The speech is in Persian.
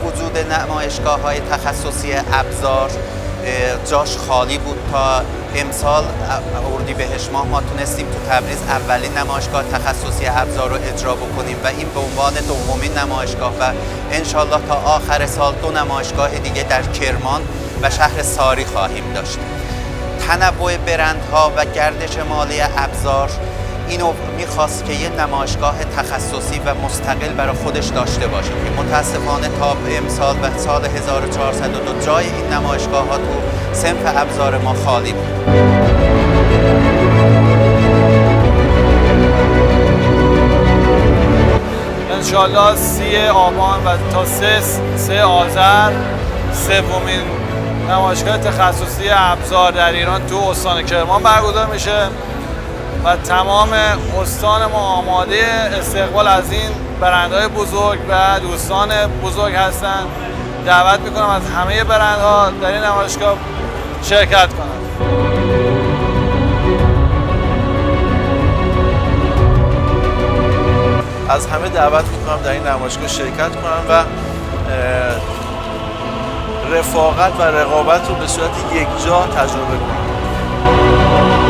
وجود نمایشگاه‌های تخصصی ابزار جاش خالی بود. تا امسال اردیبهشت ماه ما تونستیم تو تبریز اولین نمایشگاه تخصصی ابزار رو اجرا بکنیم و این به عنوان دومین نمایشگاه و انشالله تا آخر سال 2 نمایشگاه دیگه در کرمان و شهر ساری خواهیم داشت. تنوع برندها و گردش مالی ابزار اینو میخواست که یه نمایشگاه تخصصی و مستقل برای خودش داشته باشه که متاسفانه تا امسال و سال 1402 جای این نمایشگاه ها تو صنف ابزار ما خالی بود. انشالله 30 آبان و تا 3 آذر سومین نمایشگاه تخصصی ابزار در ایران تو استان کرمان برگزار میشه و تمام استان ما آماده استقبال از این برندهای بزرگ و دوستان بزرگ هستند. دعوت میکنم از همه برندها در این نمایشگاه شرکت کنند. از همه دعوت میکنم در این نمایشگاه شرکت کنن و رفاقت و رقابت رو به صورت یکجا تجربه کنن.